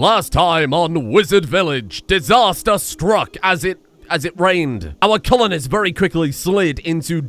Last time on Wizard Village, disaster struck as it rained. Our colonists very quickly slid into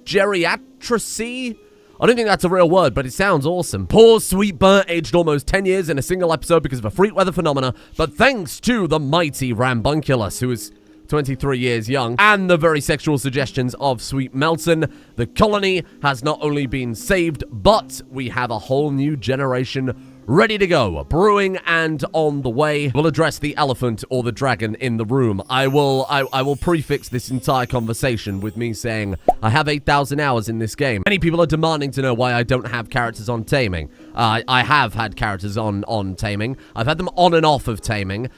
geriatracy. I don't think that's a real word, but it sounds awesome. Poor sweet Bert aged almost 10 years in a single episode because of a freak weather phenomena, but thanks to the mighty Rambunculus, who is 23 years young, and the very sexual suggestions of Sweet Melton, the colony has not only been saved, but we have a whole new generation ready to go, brewing and on the way. We'll address the elephant or the dragon in the room. I will prefix this entire conversation with me saying I have 8,000 hours in this game. Many people are demanding to know why I don't have characters on Taming. I have had characters on Taming. I've had them on and off of Taming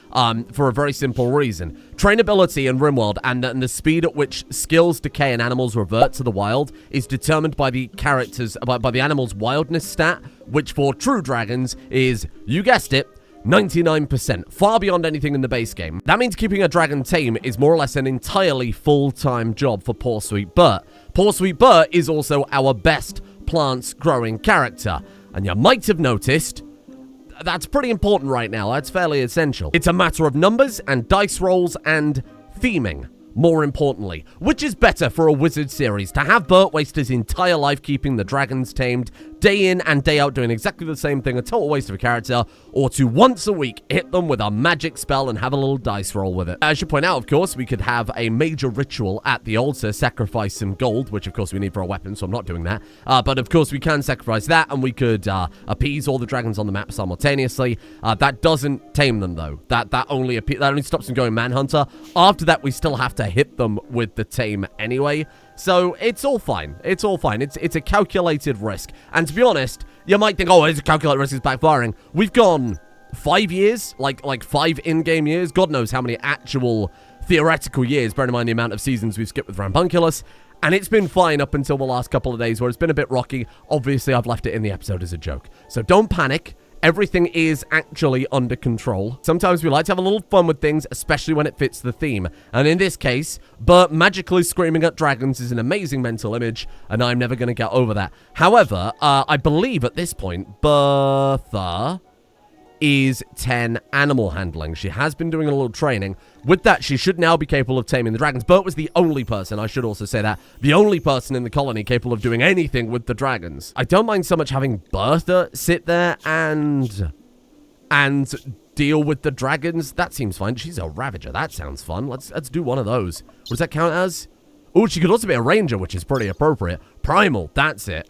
for a very simple reason. Trainability in Rimworld and the speed at which skills decay and animals revert to the wild is determined by the characters, by the animal's wildness stat, which for true dragons is, you guessed it, 99%, far beyond anything in the base game. That means keeping a dragon tame is more or less an entirely full-time job for Poor Sweet Bert. Poor Sweet Bert is also our best plants growing character, and you might have noticed that's pretty important right now. That's fairly essential. It's a matter of numbers and dice rolls and theming, more importantly. Which is better for a wizard series, to have Bert waste his entire life keeping the dragons tamed, day in and day out doing exactly the same thing, a total waste of a character, or to once a week hit them with a magic spell and have a little dice roll with it. As you point out, of course, we could have a major ritual at the altar, sacrifice some gold, which of course we need for a weapon, so I'm not doing that. But of course we can sacrifice that, and we could appease all the dragons on the map simultaneously. That doesn't tame them though. That only stops them going manhunter. After that, we still have to hit them with the tame anyway. So it's all fine. It's all fine. It's a calculated risk. And to be honest, you might think, oh, it's a calculated risk, it's backfiring. We've gone 5 years, like 5 in-game years. God knows how many actual theoretical years, bearing in mind the amount of seasons we've skipped with Rambunculus. And it's been fine up until the last couple of days where it's been a bit rocky. Obviously, I've left it in the episode as a joke. So don't panic. Everything is actually under control. Sometimes we like to have a little fun with things, especially when it fits the theme. And in this case, Bert magically screaming at dragons is an amazing mental image, and I'm never going to get over that. However, I believe at this point, Bertha is 10 animal handling. She has been doing a little training. With that, she should now be capable of taming the dragons. Bert was the only person, I should also say that, the only person in the colony capable of doing anything with the dragons. I don't mind so much having Bertha sit there and deal with the dragons. That seems fine. She's a Ravager. That sounds fun. Let's do one of those. What does that count as? Oh, she could also be a Ranger, which is pretty appropriate. Primal, that's it.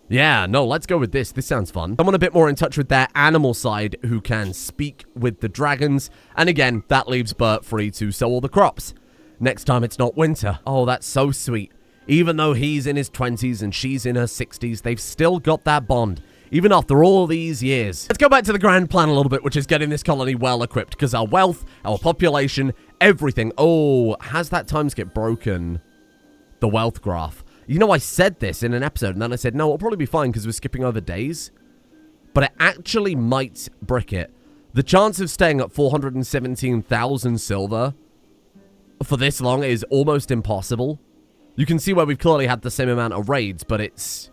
Yeah, no, let's go with this. This sounds fun. Someone a bit more in touch with their animal side who can speak with the dragons. And again, that leaves Bert free to sow all the crops. Next time it's not winter. Oh, that's so sweet. Even though he's in his 20s and she's in her 60s, they've still got that bond, even after all these years. Let's go back to the grand plan a little bit, which is getting this colony well equipped, because our wealth, our population, everything. Oh, has that timeskip broken the wealth graph? You know, I said this in an episode, and then I said, no, it'll probably be fine because we're skipping over days. But it actually might brick it. The chance of staying at 417,000 silver for this long is almost impossible. You can see where we've clearly had the same amount of raids, but it's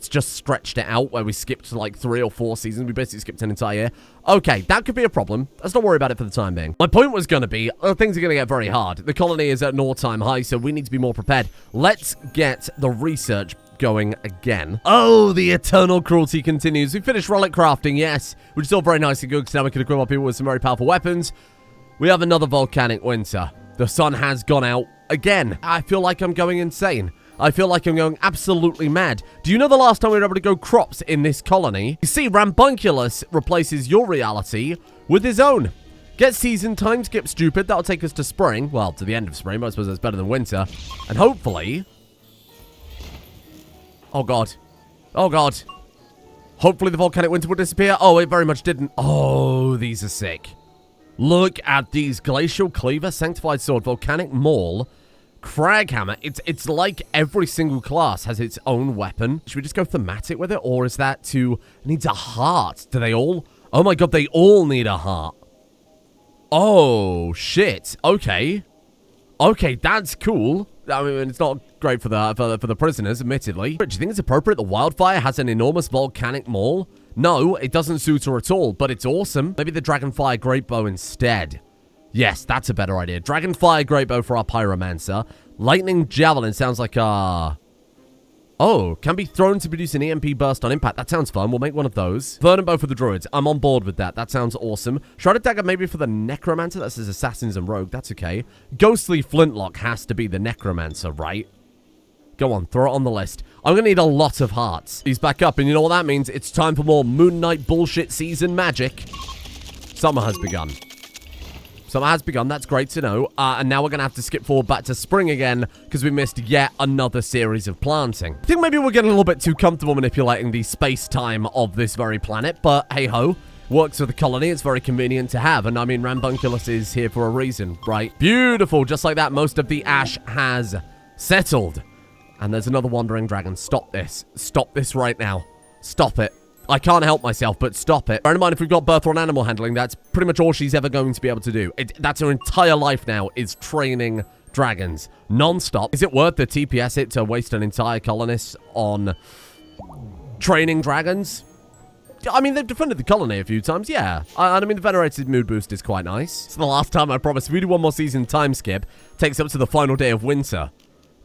just stretched it out where we skipped like 3 or 4 seasons. We basically skipped an entire year. Okay, that could be a problem. Let's not worry about it for the time being. My point was going to be, things are going to get very hard. The colony is at an all-time high, so we need to be more prepared. Let's get the research going again. Oh, the eternal cruelty continues. We finished relic crafting, yes, which is all very nice and good, because now we can equip our people with some very powerful weapons. We have another volcanic winter. The sun has gone out again. I feel like I'm going insane. I feel like I'm going absolutely mad. Do you know the last time we were able to go crops in this colony? You see, Rambunculus replaces your reality with his own. Get season time skip stupid. That'll take us to spring. Well, to the end of spring, but I suppose that's better than winter. And hopefully... Oh, God. Oh, God. Hopefully the volcanic winter will disappear. Oh, it very much didn't. Oh, these are sick. Look at these. Glacial Cleaver, Sanctified Sword, Volcanic Maul, Craghammer. It's like every single class has its own weapon. Should we just go thematic with it? Or is that to... It needs a heart. Do they all... Oh my god, they all need a heart. Oh, shit. Okay. Okay, that's cool. I mean, it's not great for the prisoners, admittedly. Do you think it's appropriate that Wildfire has an enormous volcanic maul? No, it doesn't suit her at all, but it's awesome. Maybe the Dragonfire Greatbow instead. Yes, that's a better idea. Dragonfire Greatbow for our Pyromancer. Lightning Javelin sounds like a... Oh, can be thrown to produce an EMP burst on impact. That sounds fun. We'll make one of those. Verdant Bow for the Druids. I'm on board with that. That sounds awesome. Shrouded Dagger maybe for the Necromancer. That says Assassins and Rogue. That's okay. Ghostly Flintlock has to be the Necromancer, right? Go on, throw it on the list. I'm going to need a lot of hearts. He's back up, and you know what that means? It's time for more Moon Knight bullshit season magic. Summer has begun. Summer has begun, that's great to know. And now we're going to have to skip forward back to spring again because we missed yet another series of planting. I think maybe we're getting a little bit too comfortable manipulating the space-time of this very planet, but hey-ho. Works for the colony, it's very convenient to have. And I mean, Rambunculus is here for a reason, right? Beautiful, just like that, most of the ash has settled. And there's another wandering dragon. Stop this. Stop this right now. Stop it. I can't help myself, but stop it. Bear in mind, if we've got birth on animal handling, that's pretty much all she's ever going to be able to do. That's her entire life now, is training dragons. Non-stop. Is it worth the TPS it to waste an entire colonist on training dragons? I mean, they've defended the colony a few times, yeah. I mean, the Venerated Mood Boost is quite nice. It's the last time I promise. If we do one more season time skip, takes up to the final day of winter.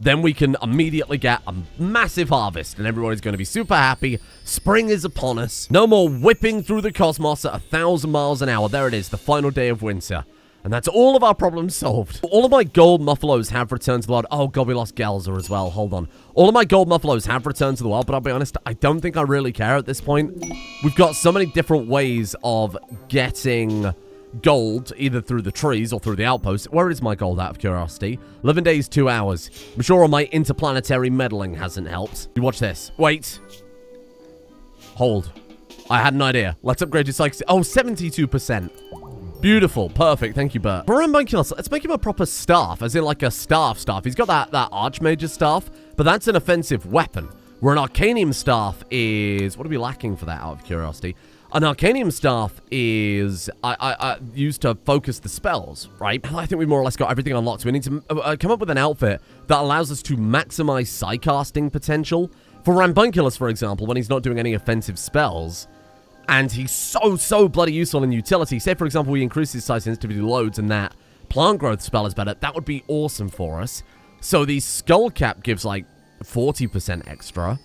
Then we can immediately get a massive harvest, and everybody's going to be super happy. Spring is upon us. No more whipping through the cosmos at 1,000 miles an hour. There it is, the final day of winter. And that's all of our problems solved. All of my gold Muffalos have returned to the wild. Oh, God, we lost Gelzer as well. Hold on. All of my gold Muffalos have returned to the wild, but I'll be honest, I don't think I really care at this point. We've got so many different ways of getting gold, either through the trees or through the outpost. Where is my gold, out of curiosity? 11 days, 2 hours. I'm sure all my interplanetary meddling hasn't helped. You watch this. Wait. Hold. I had an idea. Let's upgrade your psychic. Oh, 72%. Beautiful. Perfect. Thank you, Bert. For Rambunculus, let's make him a proper staff, as in like a staff. He's got that Archmage's staff, but that's an offensive weapon. Where an Arcanium staff is... What are we lacking for that, out of curiosity? An Arcanium staff is used to focus the spells, right? I think we've more or less got everything unlocked. So we need to come up with an outfit that allows us to maximize Psycasting potential. For Rambunculus, for example, when he's not doing any offensive spells, and he's so bloody useful in utility. Say, for example, we increase his size sensitivity loads and that plant growth spell is better. That would be awesome for us. So the skull cap gives like 40% extra.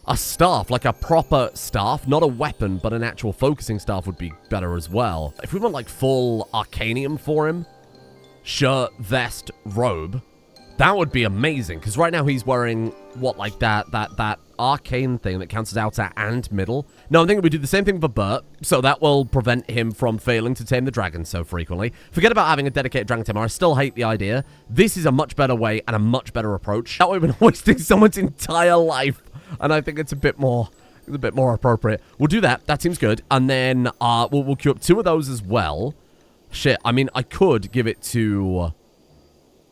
A staff, like a proper staff, not a weapon, but an actual focusing staff would be better as well. If we want like full Arcanium for him, shirt, vest, robe, that would be amazing. Because right now he's wearing, what, like that arcane thing that counts as outer and middle. No, I'm thinking we do the same thing for Bert, so that will prevent him from failing to tame the dragon so frequently. Forget about having a dedicated dragon tamer. I still hate the idea. This is a much better way and a much better approach. That way we're not wasting someone's entire life. And I think it's a bit more appropriate. We'll do that. That seems good. And then we'll queue up 2 of those as well. Shit, I mean, I could give it to...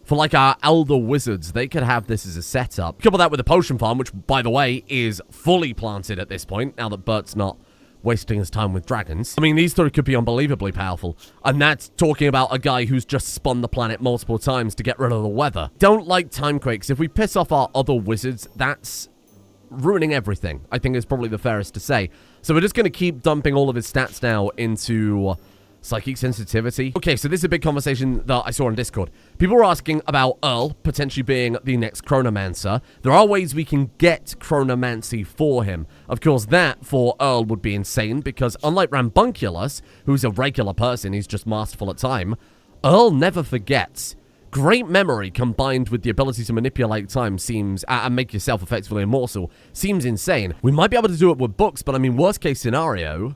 For, like, our Elder Wizards, they could have this as a setup. Couple that with a potion farm, which, by the way, is fully planted at this point, now that Bert's not wasting his time with dragons. I mean, these 3 could be unbelievably powerful. And that's talking about a guy who's just spun the planet multiple times to get rid of the weather. Don't like timequakes. If we piss off our other wizards, that's ruining everything, I think is probably the fairest to say. So we're just going to keep dumping all of his stats now into psychic sensitivity. Okay, so this is a big conversation that I saw on Discord. People were asking about Earl potentially being the next Chronomancer. There are ways we can get Chronomancy for him. Of course, that for Earl would be insane because unlike Rambunculus, who's a regular person, he's just masterful at time, Earl never forgets. Great memory combined with the ability to manipulate time seems, and make yourself effectively immortal, seems insane. We might be able to do it with books, but I mean, worst case scenario,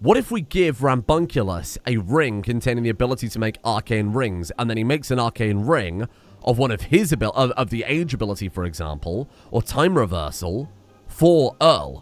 what if we give Rambunculus a ring containing the ability to make arcane rings, and then he makes an arcane ring of one of his of the age ability, for example, or time reversal for Earl?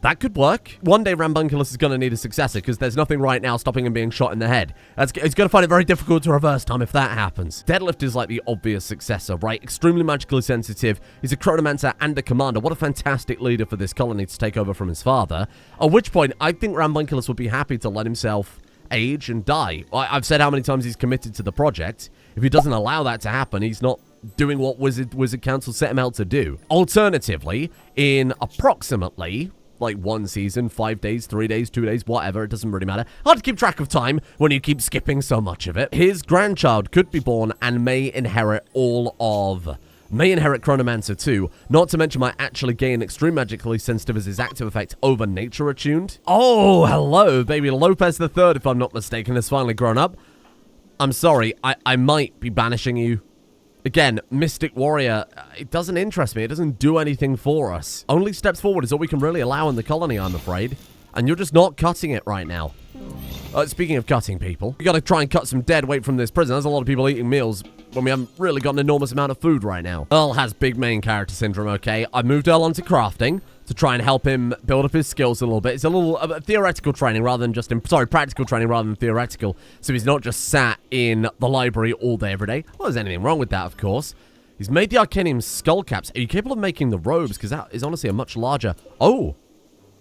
That could work. One day Rambunculus is going to need a successor because there's nothing right now stopping him being shot in the head. He's going to find it very difficult to reverse time if that happens. Deadlift is like the obvious successor, right? Extremely magically sensitive. He's a Chronomancer and a commander. What a fantastic leader for this colony to take over from his father. At which point, I think Rambunculus would be happy to let himself age and die. I've said how many times he's committed to the project. If he doesn't allow that to happen, he's not doing what Wizard Council set him out to do. Alternatively, in approximately, like 1 season, 5 days, 3 days, 2 days, whatever, it doesn't really matter. Hard to keep track of time when you keep skipping so much of it. His grandchild could be born and may inherit Chronomancer too, not to mention might actually gain extreme magically sensitive as his active effect over nature attuned. Oh, hello, baby Lopez the Third, if I'm not mistaken, has finally grown up. I'm sorry, I might be banishing you. Again, Mystic Warrior, it doesn't interest me. It doesn't do anything for us. Only steps forward is all we can really allow in the colony, I'm afraid. And you're just not cutting it right now. Speaking of cutting people, we gotta try and cut some dead weight from this prison. There's a lot of people eating meals when we haven't really got an enormous amount of food right now. Earl has big main character syndrome, okay? I moved Earl onto crafting to try and help him build up his skills a little bit. It's a little theoretical training rather than just, practical training rather than theoretical. So he's not just sat in the library all day, every day. Well, there's anything wrong with that, of course. He's made the Arcanium skull caps. Are you capable of making the robes? Because that is honestly a much larger... Oh!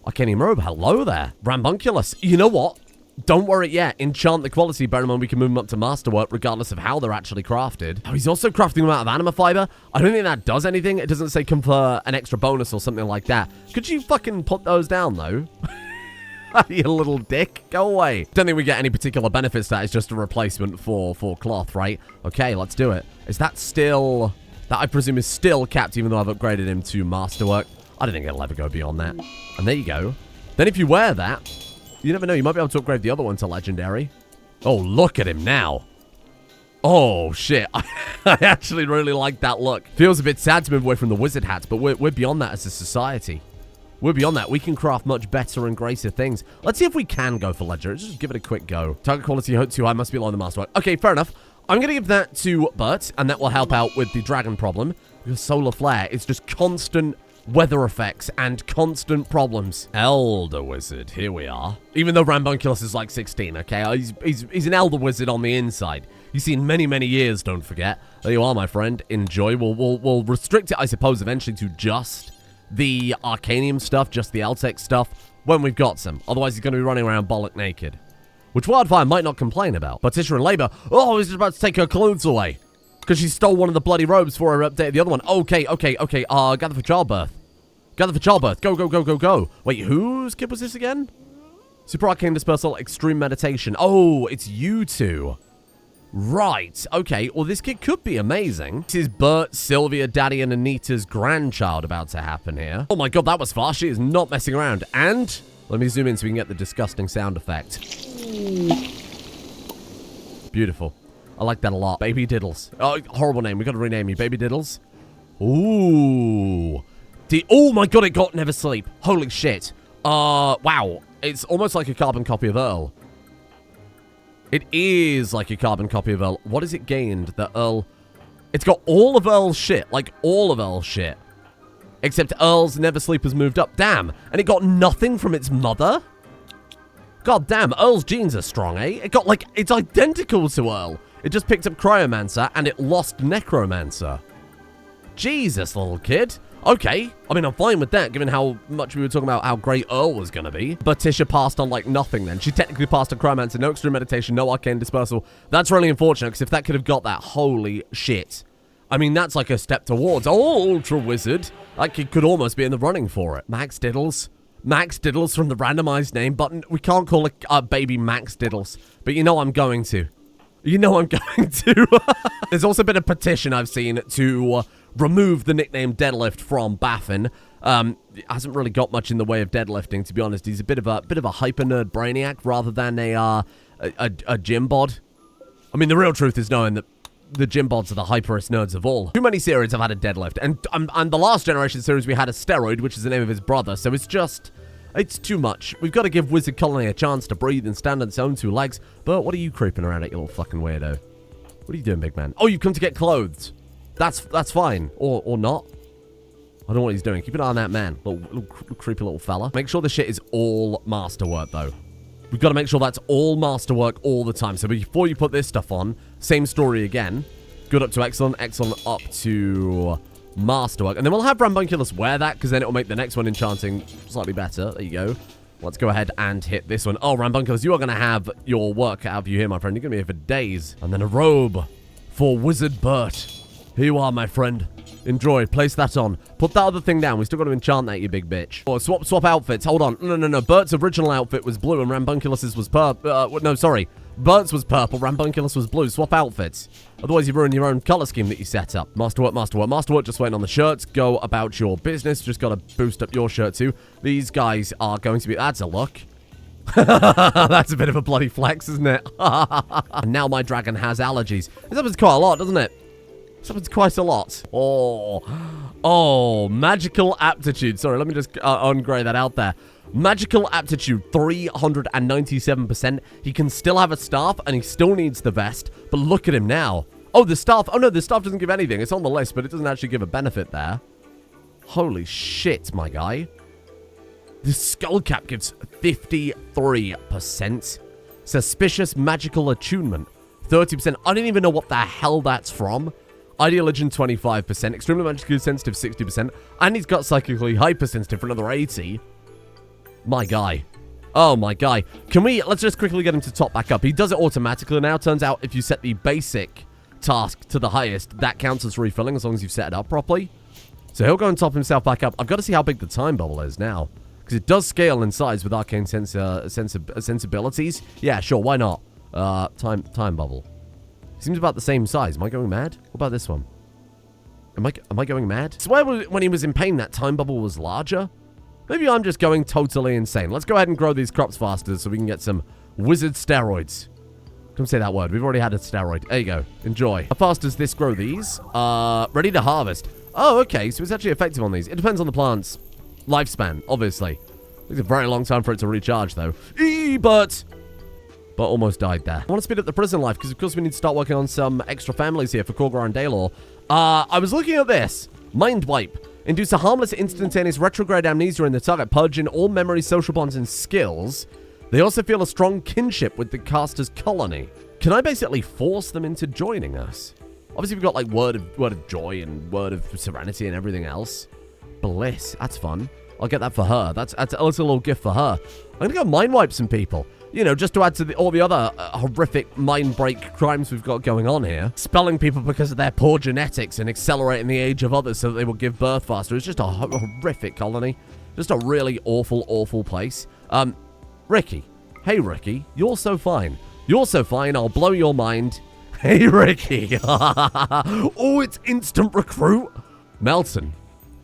Arcanium robe, hello there. Rambunculus. You know what? Don't worry yet. Enchant the quality. Bear in mind we can move them up to masterwork regardless of how they're actually crafted. Oh, he's also crafting them out of anima fiber. I don't think that does anything. It doesn't say confer an extra bonus or something like that. Could you fucking put those down, though? You little dick. Go away. Don't think we get any particular benefits. That is just a replacement for cloth, right? Okay, let's do it. Is that still... That, I presume, is still capped even though I've upgraded him to masterwork. I don't think it'll ever go beyond that. And there you go. Then if you wear that... You never know, you might be able to upgrade the other one to legendary. Oh, look at him now. Oh, shit. I actually really like that look. Feels a bit sad to move away from the wizard hats, but we're beyond that as a society. We're beyond that. We can craft much better and greater things. Let's see if we can go for legendary. Just give it a quick go. Target quality too high, must be low the masterwork. Okay, fair enough. I'm going to give that to Bert, and that will help out with the dragon problem. Because solar flare is just constant... weather effects and constant problems. Elder Wizard, here we are. Even though Rambunculus is like 16, okay? He's an Elder Wizard on the inside. You've seen many, many years, don't forget. There you are, my friend. Enjoy. We'll restrict it, I suppose, eventually to just the Arcanium stuff, just the Altec stuff, when we've got some. Otherwise, he's going to be running around bollock naked. Which Wildfire might not complain about. But Tisha and Labor, oh, he's just about to take her clothes away. Because she stole one of the bloody robes for her update the other one. Okay. Gather for childbirth. Gather for childbirth. Go. Wait, whose kid was this again? Super Arcane Dispersal, Extreme Meditation. Oh, it's you two. Right. Okay, well, this kid could be amazing. This is Bert, Sylvia, Daddy, and Anita's grandchild about to happen here. Oh my god, that was fast. She is not messing around. And let me zoom in so we can get the disgusting sound effect. Beautiful. I like that a lot. Baby Diddles. Oh, horrible name. We got to rename you. Baby Diddles. Ooh. Oh my god, it got Never Sleep. Holy shit. Wow. It's almost like a carbon copy of Earl. It is like a carbon copy of Earl. What has it gained that Earl... It's got all of Earl's shit. Like, all of Earl's shit. Except Earl's Never Sleep has moved up. Damn. And it got nothing from its mother? God damn, Earl's genes are strong, eh? It got, like, it's identical to Earl. It just picked up Cryomancer, and it lost Necromancer. Jesus, little kid. Okay. I mean, I'm fine with that, given how much we were talking about how great Earl was going to be. But Tisha passed on, like, nothing then. She technically passed on Cryomancer, no Extreme Meditation, no Arcane Dispersal. That's really unfortunate, because if that could have got that, holy shit. I mean, that's like a step towards. Oh, Ultra Wizard. Like, it could almost be in the running for it. Max Diddles. Max Diddles from the randomized name button. We can't call it baby Max Diddles. But you know I'm going to. You know I'm going to. There's also been a petition I've seen to remove the nickname Deadlift from Baffin. Hasn't really got much in the way of deadlifting, to be honest. He's a bit of a hyper nerd brainiac rather than a gym bod. I mean, the real truth is knowing that the gym bods are the hyperest nerds of all. Too many series have had a deadlift, and the last generation series we had a steroid, which is the name of his brother. So it's just. It's too much. We've got to give Wizard Colony a chance to breathe and stand on its own two legs. But what are you creeping around at, you little fucking weirdo? What are you doing, big man? Oh, you've come to get clothes. That's fine. Or not. I don't know what he's doing. Keep an eye on that man. Little creepy little fella. Make sure the shit is all masterwork, though. We've got to make sure that's all masterwork all the time. So before you put this stuff on, same story again. Good up to excellent. Excellent up to... masterwork. And then we'll have Rambunculus wear that, because then it'll make the next one enchanting slightly better. There you go. Let's go ahead and hit this one. Oh, Rambunculus, you are going to have your work out of you here, my friend. You're going to be here for days. And then a robe for Wizard Bert. Here you are, my friend. Enjoy. Place that on. Put that other thing down. We still got to enchant that, you big bitch. Oh, swap outfits. Hold on. No. Bert's original outfit was blue and Rambunculus's was purple. No, sorry. Bert's was purple. Rambunculus was blue. Swap outfits. Otherwise, you ruin your own color scheme that you set up. Masterwork. Just waiting on the shirts. Go about your business. Just got to boost up your shirt, too. These guys are going to be... That's a look. That's a bit of a bloody flex, isn't it? And now my dragon has allergies. This happens quite a lot, doesn't it? This happens quite a lot. Oh, magical aptitude. Sorry, let me just ungrade that out there. Magical aptitude, 397%. He can still have a staff, and he still needs the vest. But look at him now. Oh, the staff. Oh, no, the staff doesn't give anything. It's on the list, but it doesn't actually give a benefit there. Holy shit, my guy. The skull cap gives 53%. Suspicious magical attunement, 30%. I don't even know what the hell that's from. Ideal Legend, 25%. Extremely magically sensitive, 60%. And he's got psychically hypersensitive for another 80%. My guy. Oh, my guy. Let's just quickly get him to top back up. He does it automatically now. Turns out if you set the basic task to the highest, that counts as refilling as long as you've set it up properly. So he'll go and top himself back up. I've got to see how big the time bubble is now, because it does scale in size with Arcane sensibilities. Yeah, sure, why not? Time bubble. Seems about the same size. Am I going mad? What about this one? Am I going mad? Swear when he was in pain, that time bubble was larger. Maybe I'm just going totally insane. Let's go ahead and grow these crops faster so we can get some wizard steroids. Don't say that word. We've already had a steroid. There you go. Enjoy. How fast does this grow these? Ready to harvest. Oh, okay. So it's actually effective on these. It depends on the plant's lifespan, obviously. It's a very long time for it to recharge, though. But almost died there. I want to speed up the prison life because, of course, we need to start working on some extra families here for Korgra and Daylor. I was looking at this. Mind Wipe. Induce a harmless, instantaneous retrograde amnesia in the target, purging all memories, social bonds, and skills. They also feel a strong kinship with the caster's colony. Can I basically force them into joining us? Obviously, we've got, like, word of joy and word of serenity and everything else. Bliss. That's fun. I'll get that for her. That's a little gift for her. I'm going to go mind wipe some people. You know, just to add to all the other horrific mind break crimes we've got going on here. Expelling people because of their poor genetics and accelerating the age of others so that they will give birth faster. It's just a horrific colony. Just a really awful, awful place. Ricky. Hey, Ricky. You're so fine. You're so fine, I'll blow your mind. Hey, Ricky. Oh, it's instant recruit. Melton.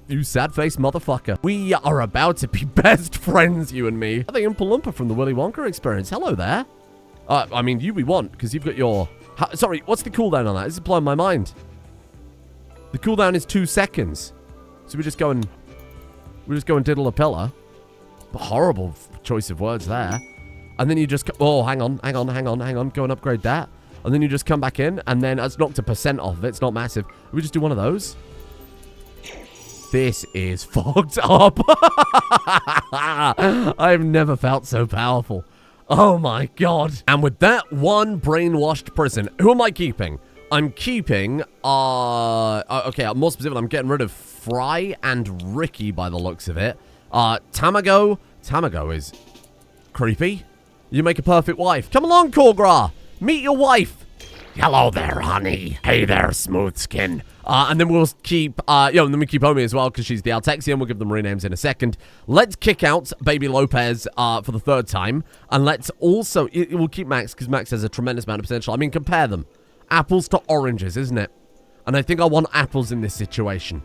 You sad-faced motherfucker. We are about to be best friends, you and me. I think Oompa Loompa from the Willy Wonka experience. Hello there. I mean, you we want, because you've got your... Sorry, what's the cooldown on that? This is blowing my mind. The cooldown is 2 seconds. So we just go and diddle a pillar. Horrible choice of words there. And then you just... Oh, hang on. Go and upgrade that. And then you just come back in, and then it's knocked a % off of it. It's not massive. We just do one of those. This is fogged up. I've never felt so powerful. Oh my god. And with that one brainwashed prison, who am I keeping? I'm keeping, okay, more specific, I'm getting rid of Fry and Ricky by the looks of it. Tamago is creepy. You make a perfect wife. Come along, Korgra. Meet your wife. Hello there, honey. Hey there, smooth skin. And then we'll keep, and then we keep Omi as well because she's the Altexian. We'll give them renames in a second. Let's kick out Baby Lopez for the 3rd time. And let's also, we'll keep Max because Max has a tremendous amount of potential. I mean, compare them. Apples to oranges, isn't it? And I think I want apples in this situation.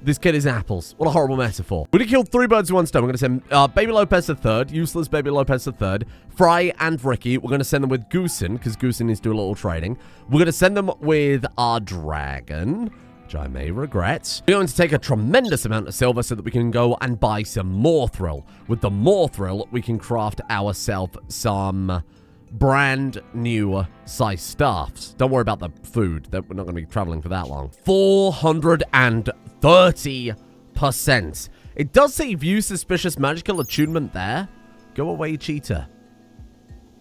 This kid is apples. What a horrible metaphor. We're going to kill 3 birds with 1 stone. We're going to send Baby Lopez the 3rd, useless Baby Lopez the 3rd, Fry and Ricky. We're going to send them with Goosen, because Goosen needs to do a little trading. We're going to send them with our dragon, which I may regret. We're going to take a tremendous amount of silver so that we can go and buy some Morthril. With the Morthril, we can craft ourselves some brand new size staffs. Don't worry about the food. We're not going to be traveling for that long. 430%. It does say view suspicious magical attunement there. Go away, cheater.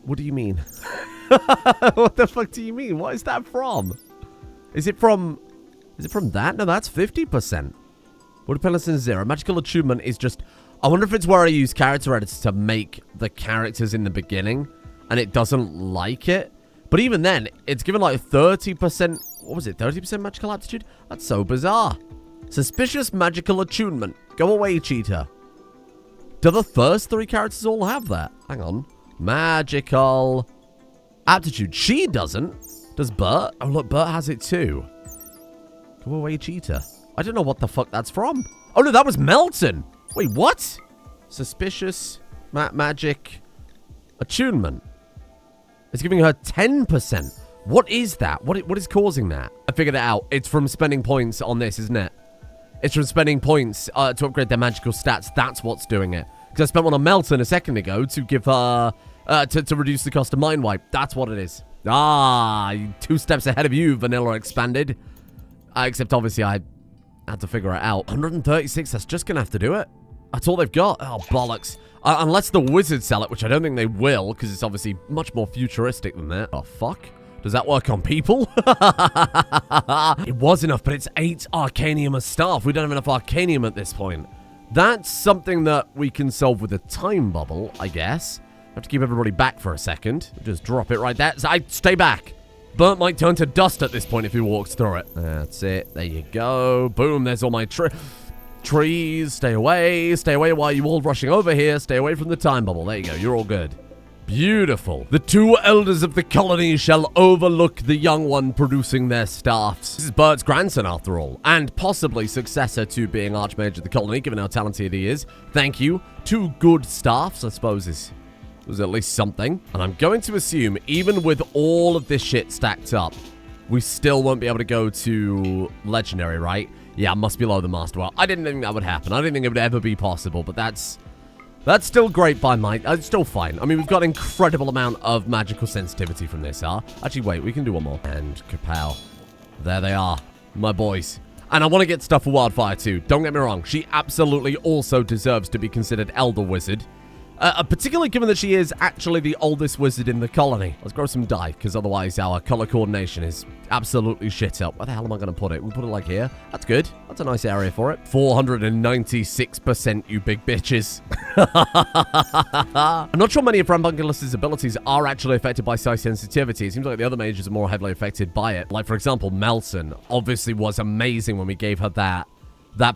What do you mean? What the fuck do you mean? What is that from? Is it from that? No, that's 50%. What dependence is 0. Magical attunement is just... I wonder if it's where I use character editors to make the characters in the beginning, and it doesn't like it. But even then, it's given like 30%, what was it, 30% magical aptitude? That's so bizarre. Suspicious magical attunement. Go away, cheater. Do the first 3 characters all have that? Hang on. Magical aptitude. She doesn't. Does Bert? Oh, look, Bert has it too. Go away, cheater. I don't know what the fuck that's from. Oh, no, that was Melton. Wait, what? Suspicious magic attunement. It's giving her 10%. What is that? What is causing that? I figured it out. It's from spending points on this, isn't it? It's from spending points to upgrade their magical stats. That's what's doing it. Because I spent one on Melton a second ago to give her... to reduce the cost of Mind Wipe. That's what it is. Ah, 2 steps ahead of you, Vanilla Expanded. Except, obviously, I had to figure it out. 136, that's just going to have to do it. That's all they've got. Oh, bollocks. Unless the wizards sell it, which I don't think they will, because it's obviously much more futuristic than that. Oh, fuck. Does that work on people? It was enough, but it's 8 Arcanium as staff. We don't have enough Arcanium at this point. That's something that we can solve with a time bubble, I guess. I have to keep everybody back for a second. Just drop it right there. Stay back. Bert might turn to dust at this point if he walks through it. That's it. There you go. Boom, there's all my trees. Stay away. Stay away while you all rushing over here. Stay away from the time bubble. There you go. You're all good. Beautiful. The 2 elders of the colony shall overlook the young one producing their staffs. This is Bert's grandson, after all, and possibly successor to being Archmage of the colony, given how talented he is. Thank you. 2 good staffs, I suppose, is at least something. And I'm going to assume, even with all of this shit stacked up, we still won't be able to go to Legendary, right? Yeah, must be below the Master. Well, I didn't think that would happen. I didn't think it would ever be possible, but that's still great by might. It's still fine. I mean, we've got an incredible amount of magical sensitivity from this, huh? Actually, wait, we can do one more. And kapow. There they are, my boys. And I want to get stuff for Wildfire too. Don't get me wrong. She absolutely also deserves to be considered Elder Wizard. Particularly given that she is actually the oldest wizard in the colony. Let's grow some dye, because otherwise our color coordination is absolutely shit up. Where the hell am I going to put it? We put it like here. That's good. That's a nice area for it. 496%, you big bitches. I'm not sure many of Rambunculuss's abilities are actually affected by psi sensitivity. It seems like the other mages are more heavily affected by it. Like, for example, Melton obviously was amazing when we gave her that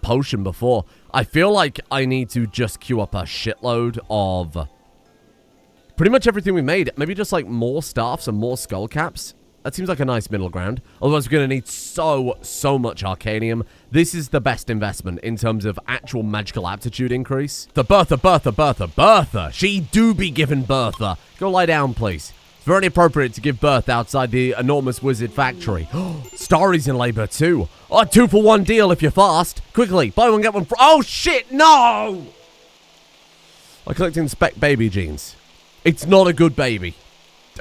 potion before. I feel like I need to just queue up a shitload of pretty much everything we made. Maybe just like more staffs and more skull caps. That seems like a nice middle ground. Otherwise, we're going to need so much Arcanium. This is the best investment in terms of actual magical aptitude increase. The Bertha. She do be given Bertha. Go lie down, please. It's very appropriate to give birth outside the enormous wizard factory. Starry's in labor too. Oh, 2-for-1 deal if you're fast. Quickly, buy one, get one free. Oh, shit, no! I'm collecting spec baby jeans. It's not a good baby.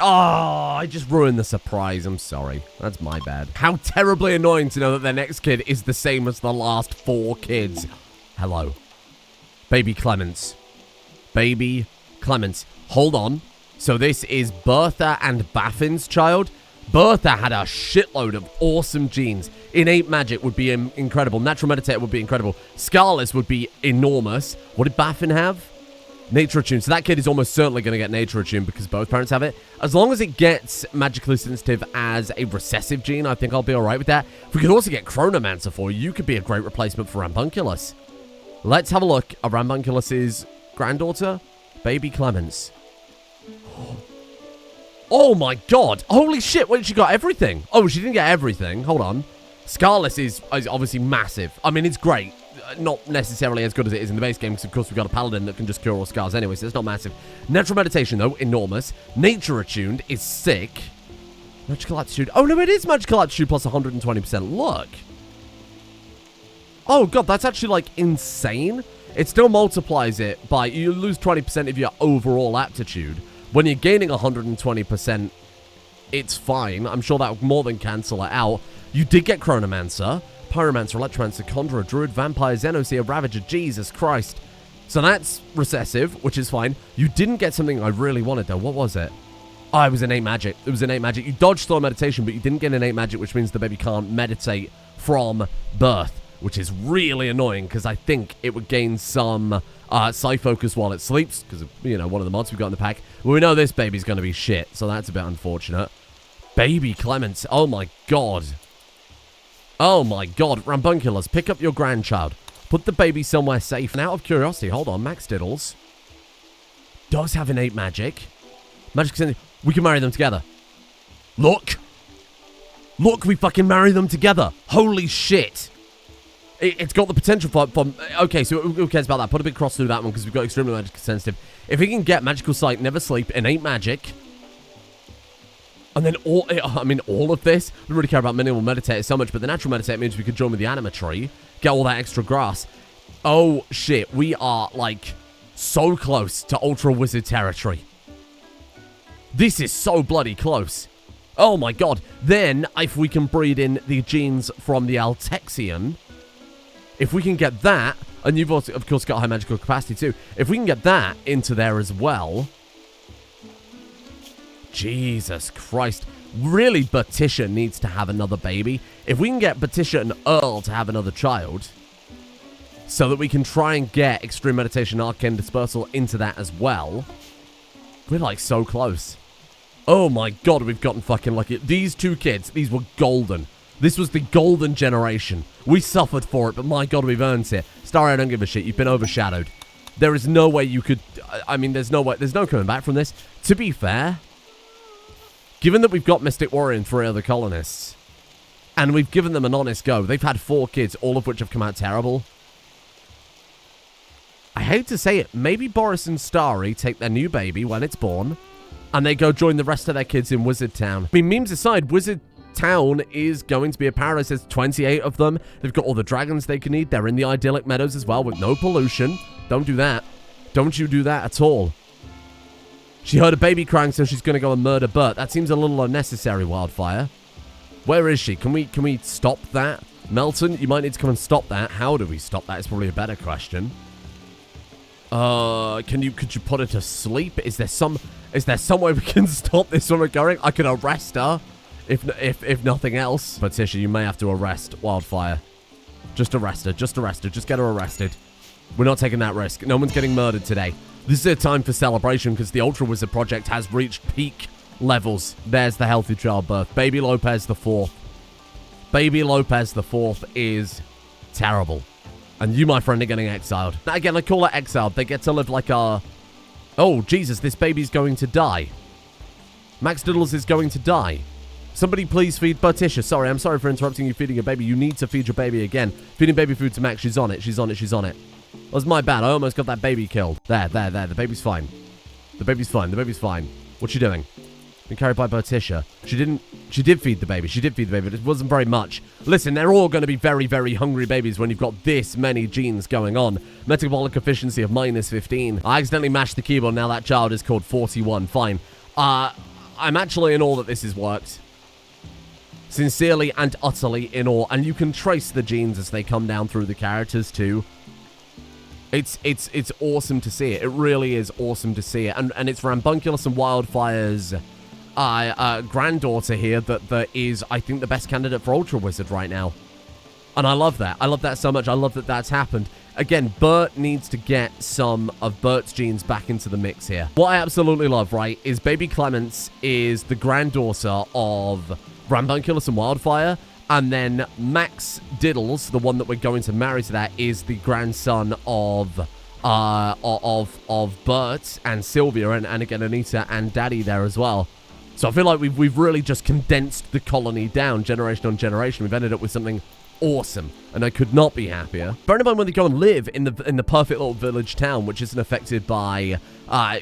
Oh, I just ruined the surprise. I'm sorry. That's my bad. How terribly annoying to know that their next kid is the same as the last 4 kids. Hello. Baby Clements. Baby Clements. Hold on. So this is Bertha and Baffin's child. Bertha had a shitload of awesome genes. Innate Magic would be incredible. Natural Meditator would be incredible. Scarless would be enormous. What did Baffin have? Nature Attune. So that kid is almost certainly going to get Nature Attune because both parents have it. As long as it gets magically sensitive as a recessive gene, I think I'll be alright with that. If we could also get Chronomancer for you, could be a great replacement for Rambunculus. Let's have a look at Rambunculus's granddaughter, Baby Clements. Oh my god. Holy shit. Wait, she got everything. Oh, she didn't get everything. Hold on. Scarless is obviously massive. I mean, it's great. Not necessarily as good as it is in the base game, because of course we've got a paladin that can just cure all scars anyway, so it's not massive. Natural Meditation, though, enormous. Nature Attuned is sick. Magical Aptitude. Oh, no, it is Magical Aptitude plus 120%. Look. Oh, god, that's actually, like, insane. It still multiplies it by... You lose 20% of your overall aptitude. When you're gaining 120%, it's fine. I'm sure that would more than cancel it out. You did get Chronomancer, Pyromancer, Electromancer, Conjurer, Druid, Vampire, Xenoseer, Ravager. Jesus Christ. So that's recessive, which is fine. You didn't get something I really wanted, though. What was it? Oh, it was Innate Magic. It was Innate Magic. You dodged Slow Meditation, but you didn't get Innate Magic, which means the baby can't meditate from birth, which is really annoying because I think it would gain some Psy focus while it sleeps because of, you know, one of the mods we've got in the pack. Well, we know this baby's going to be shit, so that's a bit unfortunate. Baby Clements. Oh, my God. Oh, my God. Rambunculus, pick up your grandchild. Put the baby somewhere safe. And out of curiosity, hold on, Max Diddles does have innate magic. Magic, we can marry them together. Look. Look, we fucking marry them together. Holy shit. It's got the potential for... Okay, so who cares about that? Put a big cross through that one because we've got extremely magic sensitive. If we can get magical sight, never sleep, innate magic, and then all of this, we don't really care about minimal meditate so much, but the natural meditate means we could join with the anima tree, get all that extra grass. Oh, shit. We are, like, so close to Ultra Wizard territory. This is so bloody close. Oh, my God. Then, if we can breed in the genes from the Altexian... If we can get that, and you've also, of course, got high magical capacity too. If we can get that into there as well... Jesus Christ. Really, Berticia needs to have another baby. If we can get Berticia and Earl to have another child, so that we can try and get Extreme Meditation Arcane Dispersal into that as well, we're, like, so close. Oh, my God, we've gotten fucking lucky. These two kids, these were golden. This was the golden generation. We suffered for it, but my God, we've earned it. Starry, I don't give a shit. You've been overshadowed. There is no way you could... I mean, there's no way... There's no coming back from this. To be fair, given that we've got Mystic Warrior and 3 other colonists, and we've given them an honest go, they've had 4 kids, all of which have come out terrible. I hate to say it, maybe Boris and Starry take their new baby when it's born, and they go join the rest of their kids in Wizard Town. I mean, memes aside, Wizard Town is going to be a paradise. There's 28 of them. They've got all the dragons they can eat. They're in the idyllic meadows as well with no pollution. Don't do that. Don't you do that at all. She heard a baby crying, so she's going to go and murder Bert. That seems a little unnecessary, Wildfire. Where is she? Can we stop that? Melton, you might need to come and stop that. How do we stop that? It's probably a better question. Could you put her to sleep? Is there some way we can stop this from occurring? I could arrest her. If nothing else. But Tisha, you may have to arrest Wildfire. Just arrest her. Just arrest her. Just get her arrested. We're not taking that risk. No one's getting murdered today. This is a time for celebration because the Ultra Wizard project has reached peak levels. There's the healthy childbirth. Baby Lopez the 4th. Baby Lopez the 4th is terrible. And you, my friend, are getting exiled. Now, again, I call it exiled. They get to live like a... Oh, Jesus, this baby's going to die. Max Diddles is going to die. Somebody please feed Berticia. Sorry, I'm sorry for interrupting you feeding your baby. You need to feed your baby again. Feeding baby food to Max. She's on it. She's on it. She's on it. That was my bad. I almost got that baby killed. There. The baby's fine. The baby's fine. The baby's fine. What's she doing? Been carried by Berticia. She did feed the baby. She did feed the baby, but it wasn't very much. Listen, they're all going to be very, very hungry babies when you've got this many genes going on. Metabolic efficiency of -15. I accidentally mashed the keyboard. Now that child is called 41. Fine. I'm actually in awe that this has worked. Sincerely and utterly in awe. And you can trace the genes as they come down through the characters too. It's awesome to see it. It really is awesome to see it. And it's Rambunculus and Wildfire's granddaughter here that is, I think, the best candidate for Ultra Wizard right now. And I love that. I love that so much. I love that that's happened. Again, Bert needs to get some of Bert's genes back into the mix here. What I absolutely love, right, is Baby Clements is the granddaughter of Rambunculus and Wildfire, and then Max Diddles, the one that we're going to marry to that, is the grandson of Bert and Sylvia, and again Anita and Daddy there as well. So I feel like we've really just condensed the colony down generation on generation. We've ended up with something awesome, and I could not be happier. Bear in mind when they go and live in the perfect little village town, which isn't affected by,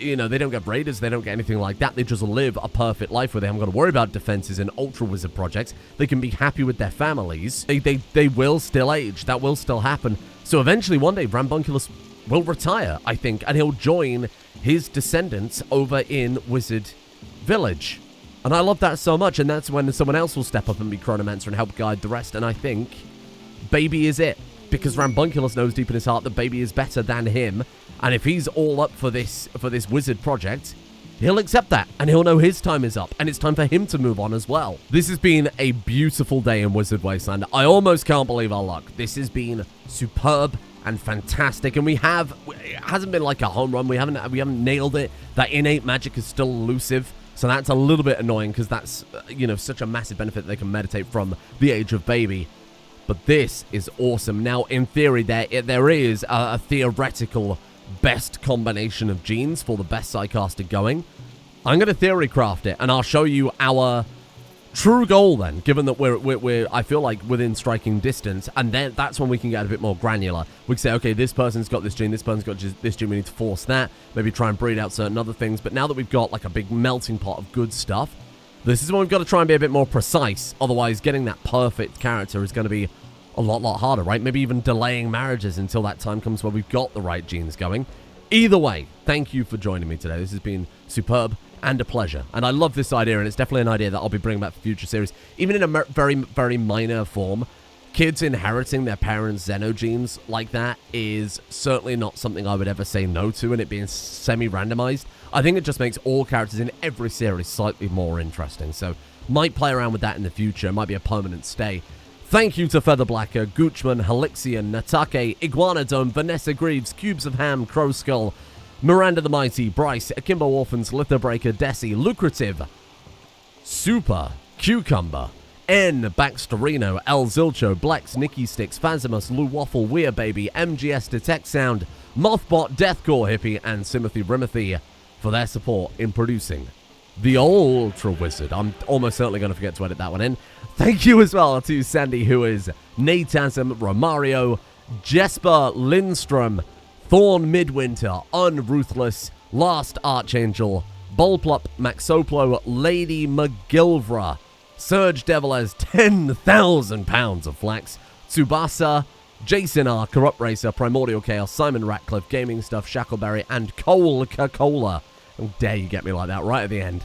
you know, they don't get raiders, they don't get anything like that. They just live a perfect life where they haven't got to worry about defenses and Ultra Wizard projects. They can be happy with their families. They will still age. That will still happen. So eventually, one day, Rambunculus will retire, I think, and he'll join his descendants over in Wizard Village. And I love that so much, and that's when someone else will step up and be Chronomancer and help guide the rest, and I think Baby is it, because Rambunculus knows deep in his heart that Baby is better than him, and if he's all up for this wizard project, he'll accept that, and he'll know his time is up, and it's time for him to move on as well. This has been a beautiful day in Wizard Wasteland. I almost can't believe our luck. This has been superb and fantastic, and it hasn't been like a home run. We haven't nailed it. That innate magic is still elusive, so that's a little bit annoying because that's, such a massive benefit that they can meditate from the age of baby. But this is awesome. Now, in theory, there is a theoretical best combination of genes for the best Psycaster going. I'm going to theory craft it, and I'll show you our true goal then, given that we're I feel like within striking distance, and then that's when we can get a bit more granular. We can say, okay, this person's got this gene, this person's got this gene, we need to force that, maybe try and breed out certain other things. But now that we've got like a big melting pot of good stuff, this is when we've got to try and be a bit more precise. Otherwise, getting that perfect character is going to be a lot harder, right? Maybe even delaying marriages until that time comes where we've got the right genes going. Either way, thank you for joining me today. This has been superb and a pleasure. And I love this idea, and it's definitely an idea that I'll be bringing back for future series. Even in a very minor form, kids inheriting their parents' xenogenes like that is certainly not something I would ever say no to, and it being semi-randomized. I think it just makes all characters in every series slightly more interesting. So, might play around with that in the future. It might be a permanent stay. Thank you to Featherblacker, Goochman, Helixian, Natake, Iguanodome, Vanessa Greaves, Cubes of Ham, Crow Skull, Miranda the Mighty, Bryce, Akimbo Orphans, Lithobreaker, Desi, Lucrative, Super, Cucumber, N, Baxterino, El Zilcho, Blex, Nicky Sticks, Phansimus, Lou Waffle, Weir Baby, MGS Detect Sound, Mothbot, Deathcore Hippie, and Timothy Rimothy for their support in producing the Ultra Wizard. I'm almost certainly going to forget to edit that one in. Thank you as well to Sandy, who is Natasm, Romario, Jesper Lindstrom, Thorn Midwinter, Unruthless, Last Archangel, Bulplup, Maxoplo, Lady McGilvra, Surge Devil has 10,000 pounds of flax, Tsubasa, Jason R, Corrupt Racer, Primordial Chaos, Simon Ratcliffe, Gaming Stuff, Shackleberry, and Cole Coca-Cola. How dare you get me like that right at the end.